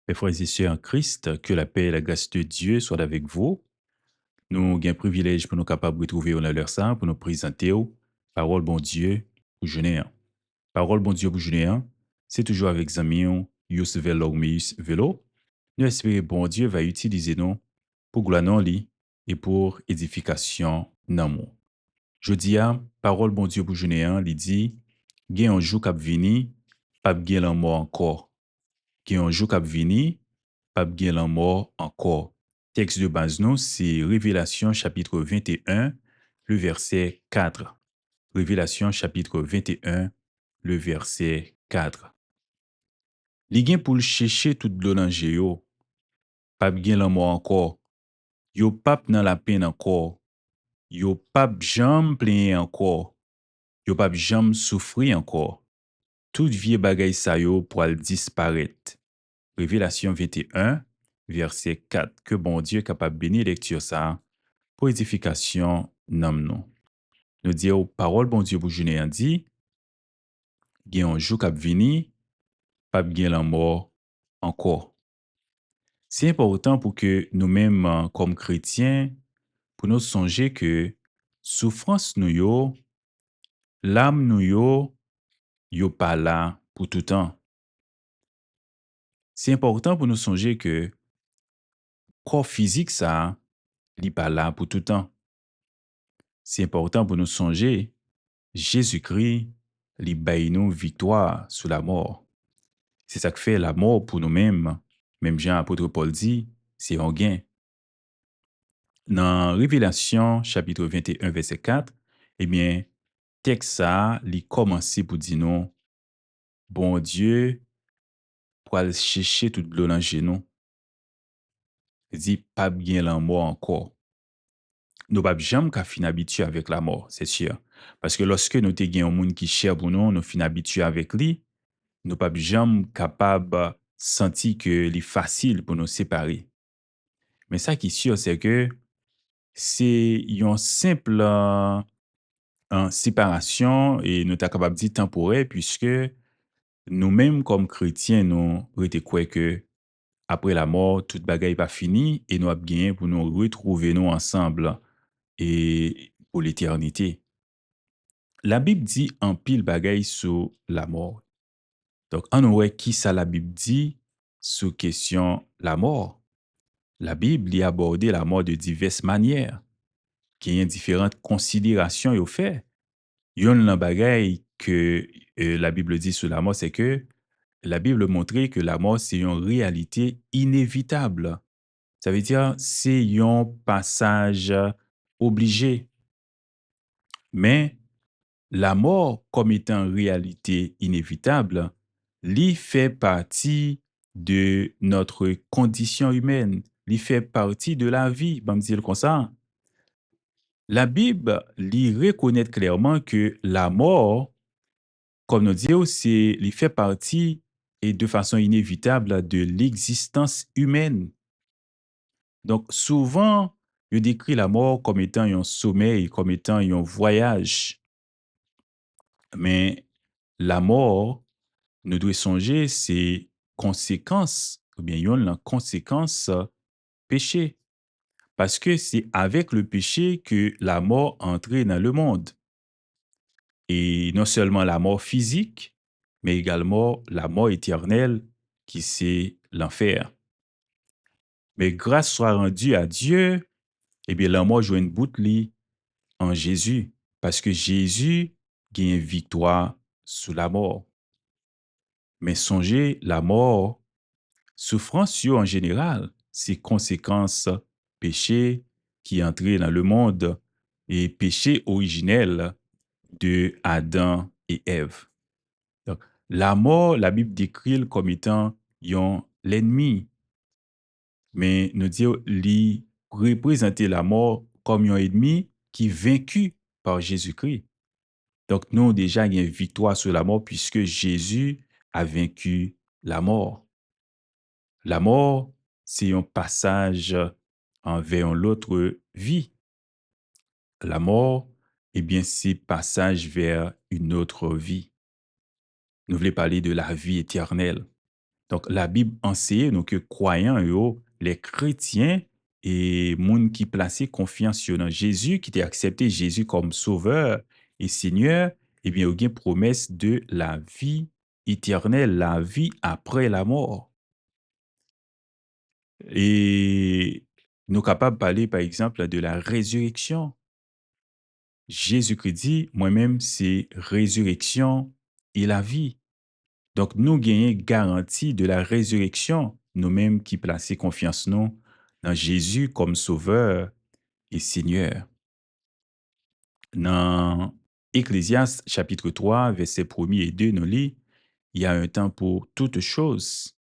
Mes frères et sœurs en Christ, que la paix et la grâce de Dieu soient avec vous. Nous avons un privilège pour nous capables de retrouver dans leur sang, pour nous présenter parole bon Dieu pour jeûner. Parole bon Dieu pour jeûner, c'est toujours avec Zamion, Yus Velormius Velo. Nous espérons bon Dieu va utiliser nous pour gloire non li et pour édification non nous. Je dis parole bon Dieu pour jeûner, il dit, gen un jour k'ap vini, pas gen l'an mort encore. Gen un jour k'ap vini, pas gen l'an mort encore. Texte de base, nous, c'est Révélation chapitre 21, le verset 4. Révélation chapitre 21, le verset 4. Li gen pou l'cheche tout blonanje yo, pap gen l'an mort encore. Yo pap nan la peine encore. Yo pap jam plenye encore. Yo pap jam souffri encore. Tout vie bagay sa yo pour al disparaître. Révélation 21, verset 4. Que bon Dieu capable bénir lecture ça pour édification nam nous. Nous dire parole bon Dieu pour journée dit, gen un jour k'ap vini, pas gen la mort encore. C'est important pour que nous-mêmes, comme chrétiens, pour nous songer que souffrance nous yo, l'âme nous yo pas là pour tout temps. C'est important pour nous songer que corps physique ça, li pas là pour tout temps. C'est important pour nous songer Jésus-Christ li bay nous victoire sur la mort. C'est ça que fait la mort pour nous-mêmes. Même Jean apôtre Paul dit, c'est un gain. Dans Révélation chapitre 21 verset 4, eh bien, texte ça, li commence pour dire non, bon Dieu, pour aller chercher toute l'eau dans nous. Il dit, pas bien la mort encore. Nous pas jamais qu'à fin habitué avec la mort, c'est sûr. Parce que lorsque nous te gen un monde qui cher pour nous, nous fin habitué avec lui, nous pas jamais capable sentir que c'est facile pour nous séparer. Mais ça qui est sûr, c'est que c'est une simple séparation et nous sommes capable de dire temporaire puisque nous-mêmes comme chrétiens, nous était quoi que après la mort, toute bagaille pas fini et nous avons gagné pour nous retrouver nous ensemble et pour l'éternité. La Bible dit en pile bagaille sur la mort. Donc, on aurait qui ça la Bible dit sur question la mort. La Bible y a abordé la mort de diverses manières, qui ont différentes considérations au fait. Yon nan bagay que la Bible dit sur la mort, c'est que la Bible montrait que la mort, c'est une réalité inévitable. Ça veut dire, c'est un passage obligé. Mais la mort, comme étant réalité inévitable, lui fait partie de notre condition humaine. Lui fait partie de la vie, va me dire comme ça. La Bible lui reconnaît clairement que la mort, comme nous disons, c'est, il fait partie et de façon inévitable de l'existence humaine. Donc, souvent, je décris la mort comme étant un sommeil, comme étant un voyage. Mais la mort, nous devons songer, c'est conséquence, ou bien yon la conséquence péché. Parce que c'est avec le péché que la mort entrée dans le monde. Et non seulement la mort physique, mais également la mort éternelle qui c'est l'enfer. Mais grâce soit rendue à Dieu, eh bien, la mort joue une bout li en Jésus. Parce que Jésus gagne victoire sur la mort. Mais songez, la mort, souffrance yo en général, c'est conséquence péché qui est entré dans le monde et péché originel de Adam et Ève. Donc, la mort, la Bible décrit comme étant l'ennemi. Mais nous disons, lui représenter la mort comme un ennemi qui est vaincu par Jésus-Christ. Donc, nous, déjà, il y a une victoire sur la mort puisque Jésus a vaincu la mort. La mort, c'est un passage vers l'autre vie. La mort, eh bien, c'est passage vers une autre vie. Nous voulons parler de la vie éternelle. Donc, la Bible enseigne nous que croyants, yo, les chrétiens et monde qui placé confiance sur dans Jésus, qui t'a accepté Jésus comme sauveur et Seigneur, eh bien, il y a une promesse de la vie éternelle, la vie après la mort. Et nous sommes capables de parler, par exemple, de la résurrection. Jésus-Christ dit, moi-même, c'est résurrection et la vie. Donc, nous gagnons garantie de la résurrection, nous-mêmes qui plaçons confiance nous dans Jésus comme sauveur et Seigneur. Dans Ecclésiaste chapitre 3, verset 1 et 2, nous lit, il y a un temps pour toutes choses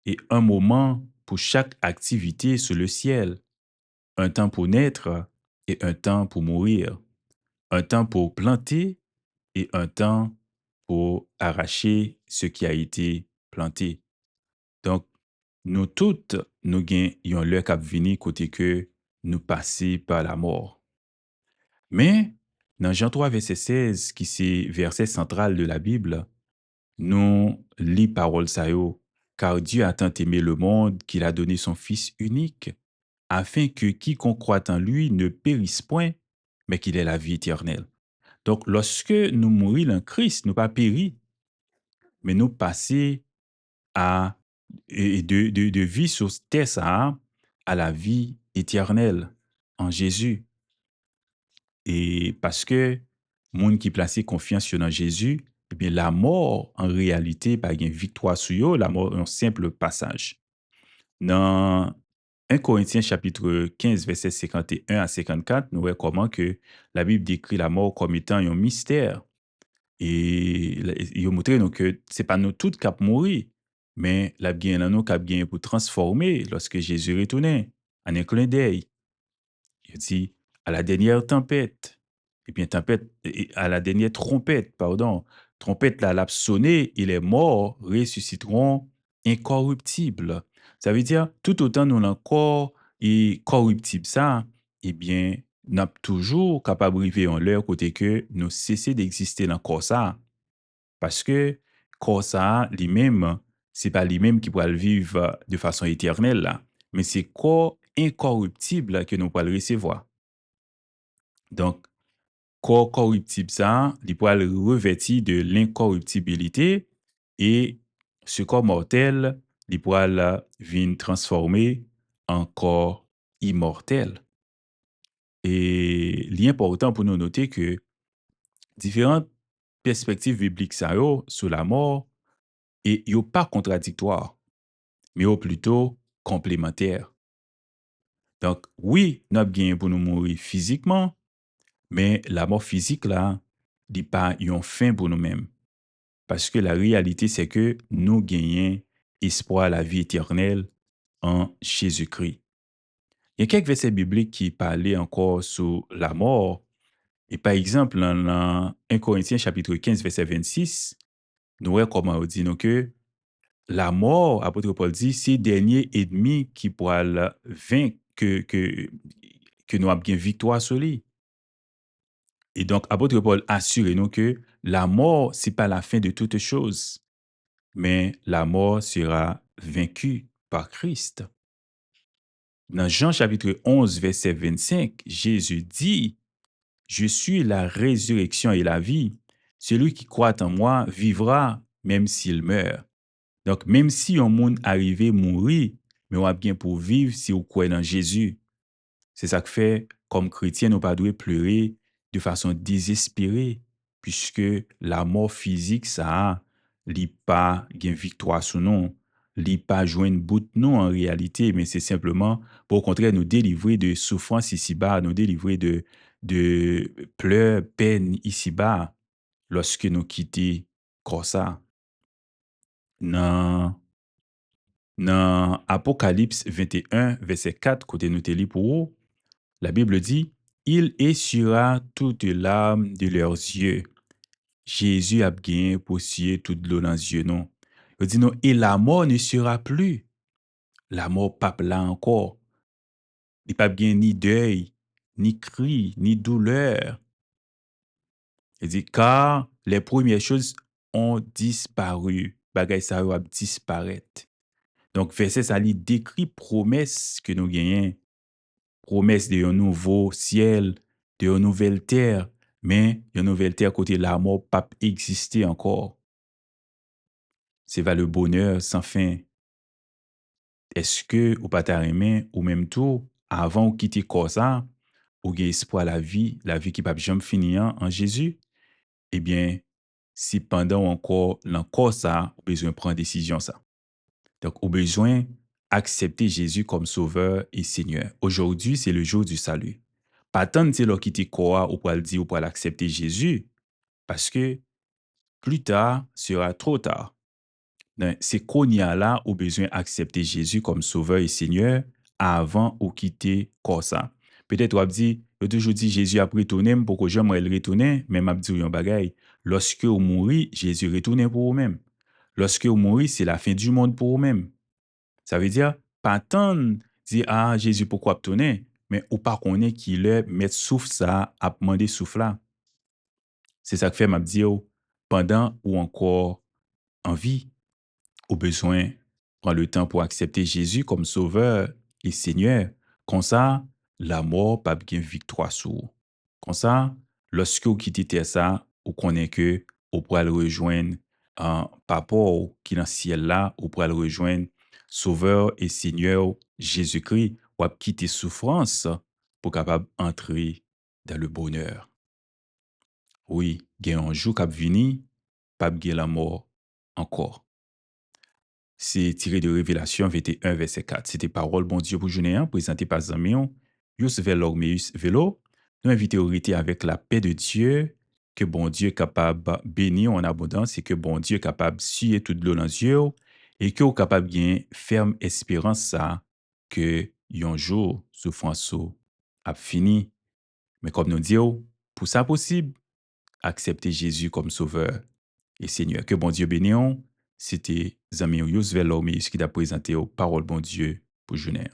et un moment pour chaque activité sur le ciel, un temps pour naître et un temps pour mourir, un temps pour planter et un temps pour arracher ce qui a été planté. Donc, nous toutes, nous gagnons l'heure qui venir côté que nous passer par la mort. Mais, dans Jean 3, verset 16, qui c'est verset central de la Bible, nous lit parole ça yo, car Dieu a tant aimé le monde qu'il a donné son Fils unique, afin que quiconque croit en lui ne périsse point, mais qu'il ait la vie éternelle. Donc, lorsque nous mourons en Christ, nous pas péri, mais nous passer à et de vie sur cette terre ça, à la vie éternelle en Jésus. Et parce que monde qui place confiance sur dans Jésus, eh bien la mort en réalité pas une victoire sur eux, la mort est un simple passage. Dans 1 Corinthiens chapitre 15 verset 51 à 54, nous voyons comment que la Bible décrit la mort comme étant un mystère. Et il a montré nous que c'est pas nous tous qui avons mourir, mais la bien nous qui avons pour transformer lorsque Jésus retournait en un clin d'œil. Il dit à la dernière tempête, et bien tempête, à la dernière trompette, pardon, trompette là, l'a sonné, il est mort, ressusciteront incorruptibles. Ça veut dire tout autant nous encore et corruptible ça, eh bien n'a toujours capable de vivre en leur côté que nous cesser d'exister dans le corps ça. Parce que corps ça, lui-même, c'est pas lui-même qui pourra le vivre de façon éternelle là, mais c'est corps incorruptible que nous pourrons le recevoir. Donc, corps corruptible ça, il pourra le revêtir de l'incorruptibilité et ce corps mortel, il pourra le venir transformer en corps immortel. Et l'important pour nous noter que différentes perspectives bibliques ça yo, sur la mort et yo pas contradictoire, mais yo plutôt complémentaire. Donc, oui, nous avons gagné pour nous mourir physiquement, mais la mort physique là, n'est pas une fin pour nous-mêmes. Parce que la réalité, c'est que nous gagnons espoir à la vie éternelle en Jésus-Christ. Il y a quelques versets bibliques qui parlaient encore sur la mort. Et par exemple, dans 1 Corinthiens chapitre 15, verset 26, nous voyons comment on dit nous, que la mort, apôtre Paul dit, c'est le dernier ennemi qui pourra le vaincre, que nous avons bien victoire sur lui. Et donc, apôtre Paul assure nous que la mort, c'est pas la fin de toute chose, mais la mort sera vaincue par Christ. Dans Jean chapitre 11, verset 25, Jésus dit, je suis la résurrection et la vie. Celui qui croit en moi vivra même s'il meurt. Donc, même si un monde arrivé mourir, mais on a bien pour vivre si on croit dans Jésus. C'est ça que fait, comme chrétien, nous pas doit pleurer de façon désespérée, puisque la mort physique, ça, li pas gain victoire sur nous, li pas joindre bout nous en réalité, mais c'est simplement, pour au contraire, nous délivrer de souffrance ici-bas, nous délivrer de pleurs, peine ici-bas, lorsque nous quittons comme ça. Dans Dans Apocalypse 21, verset 4, côté nous te li pour vous, la Bible dit, il essuiera toutes larmes de leurs yeux. Jésus a gagné pour scier toute l'eau dans les yeux, non. Il dit non, et la mort ne sera plus. La mort pas là encore. Il pas bien ni deuil, ni cri, ni douleur. Il dit, car les premières choses ont disparu. Bagay sa yo a disparaître. Donc, verset ça li décrit promesse que nous gagnons, promesse de un nouveau ciel, de une nouvelle terre, mais une nouvelle terre côté la mort pas exister encore. C'est vers le bonheur sans fin. Est-ce que ou pas ta remen ou même tout avant ou quitter corps ça, ou gen espoir la vie qui pas jamais finir en Jésus? Eh bien, si pendant ou encore l'encore ça, ou besoin prendre décision ça. Donc, au besoin accepter Jésus comme sauveur et Seigneur. Aujourd'hui, c'est le jour du salut. Pas tant c'est leur quitter quoi ou pour le dire ou pour l'accepter Jésus, parce que plus tard sera trop tard. Donc, c'est qu'on y a là au besoin accepter Jésus comme sauveur et Seigneur avant ou quitter comme ça. Peut-être on dit, yo toujours dit Jésus a retourné pour que j'aimerais le retourner, mais m'a dit un bagay. Lorsque vous mourrez, Jésus retourne pour vous-même. Lorsque vous mourrez, c'est la fin du monde pour vous-même. Ça veut dire, pas attendre, dire, ah, Jésus, pourquoi tourner? Mais ou pas connaître qu'il est mettre souffle ça, à demander souffle là. C'est ça que fait m'a dit, pendant ou encore en vie, au besoin, prends le temps pour accepter Jésus comme sauveur et Seigneur. Comme ça, la mort pas bien victoire sur vous. Comme ça, lorsque vous quittez terre ça, vous connaissez que vous pourrez le rejoindre papa qui est dans le ciel là, vous pourrez le rejoindre sauveur et Seigneur Jésus-Christ, ou quitter souffrance pour capable entrer dans le bonheur. Oui, il y a un jour qui vient, pas bien la mort encore. C'est tiré de Révélation 21, verset 4. C'était parole bon Dieu pour journée présenté par Zamion, Yus Velormeus Velo. Nous invitons à rester avec la paix de Dieu, que bon Dieu est capable de bénir en abondance et que bon Dieu est capable de suer toute l'eau dans les yeux et que est capable de gagner ferme espérance ça, que un jour, souffrance a fini. Mais comme nous disons, pour ça possible, accepter Jésus comme sauveur et Seigneur. Que bon Dieu bénisse. C'était Zami Yous Velomi qui t'a présenté aux paroles bon Dieu pour jeûner.